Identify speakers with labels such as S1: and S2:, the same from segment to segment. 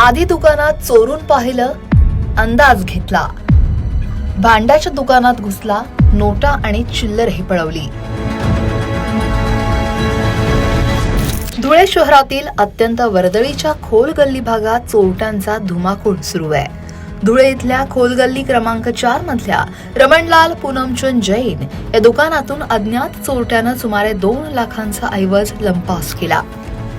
S1: आधी दुकानात चोरून पाहिलं, अंदाज घेतला, भांड्याच्या दुकानात घुसला, नोटा आणि चिल्लरही पळवली. धुळे शहरातील अत्यंत वर्दळीच्या खोल गल्ली भागात चोरट्यांचा धुमाकूळ सुरू आहे. धुळे इथल्या खोल गल्ली क्रमांक 4 मधल्या रमणलाल पूनमचंद जैन या दुकानातून अज्ञात चोरट्यानं सुमारे 2 लाखांचा ऐवज लंपास केला.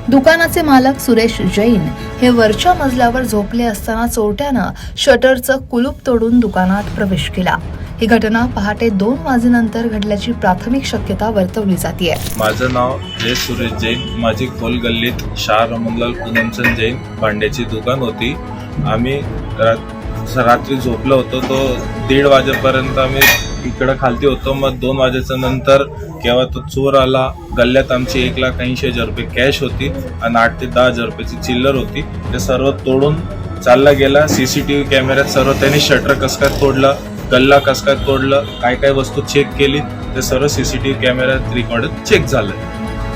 S1: दुकानाचे मालक सुरेश जैन हे वरच्या मजल्यावर झोपले असताना चोरट्यानं शटरचं कुलूप तोडून दुकानात प्रवेश केला. ही घटना पहाटे 2 वाजेनंतर घडल्याची प्राथमिक शक्यता वर्तवली जाते.
S2: माझं नाव जय सुरेश जैन. माझी खोल गल्लीत शाह रमणलाल पूनमचंद जैन भांड्याची दुकान होती. आम्ही रात्री झोपलो होतो. तो 1:30 वाजेपर्यंत आम्ही इकडं खालती होतो. मग 2 वाजेच्या नंतर केव्हा तो चोर आला. गल्ल्यात आमची 1,80,000 रुपये कॅश होती आणि 8 ते 10 हजार रुपयाची चिल्लर होती. ते सर्व तोडून चालला गेला. सीसीटीव्ही कॅमेऱ्यात सर्व त्यांनी शटर कसं काय तोडलं, गल्ला कसं काय तोडलं, काय काय वस्तू चेक केली, ते सर्व सीसीटीव्ही कॅमेऱ्यात रेकॉर्ड चेक झालं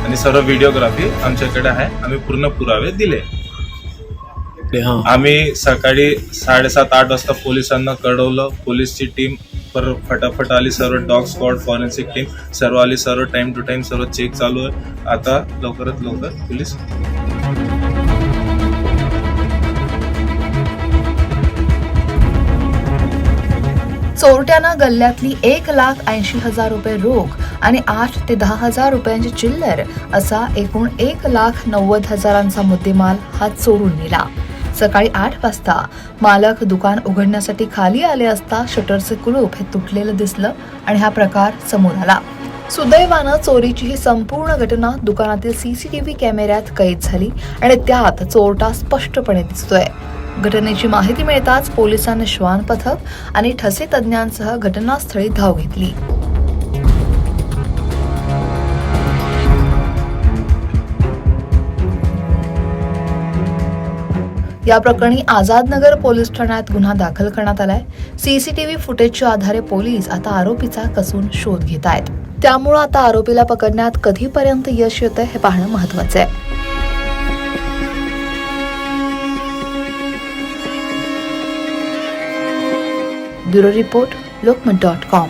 S2: आणि सर्व व्हिडिओग्राफी आमच्याकडे आहे. आम्ही पूर्ण पुरावे दिले. आम्ही सकाळी 7:30-8 वाजता पोलिसांना कळवलं. पोलीसची टीम फटाफट आली. सर्व डॉग स्क्वॉड, फॉरेन्सिक टीम सर्व आली. सर्व टाइम टू टाइम सर्व चेक चालू आहे. आता लवकरात लवकर पोलीस
S1: चोरट्यानं गल्ल्यातली 1,80,000 रुपये रोख आणि 8 ते 10 हजार रुपयांची चिल्लर असा एकूण 1,90,000चा मुद्देमाल हा चोरून नेला. सकाळी 8 वाजता मालक दुकान उघडण्यासाठी खाली आले असता शटरचे कुलूप हे तुटलेलं दिसलं आणि हा प्रकार समोर आला. सुदैवानं चोरीची ही संपूर्ण घटना दुकानातील सीसीटीव्ही कॅमेऱ्यात कैद झाली आणि त्यात चोरटा स्पष्टपणे दिसतोय. घटनेची माहिती मिळताच पोलिसांनी श्वान पथक आणि ठसे तज्ञांसह घटनास्थळी धाव घेतली. या प्रकरणी आझादनगर पोलीस ठाण्यात गुन्हा दाखल करण्यात आलाय. सीसीटीव्ही फुटेजच्या आधारे पोलीस आता आरोपीचा कसून शोध घेत आहेत. त्यामुळे आता आरोपीला पकडण्यात कधीपर्यंत यश येतं हे पाहणं महत्वाचं आहे. Bureau report, लोकमत.com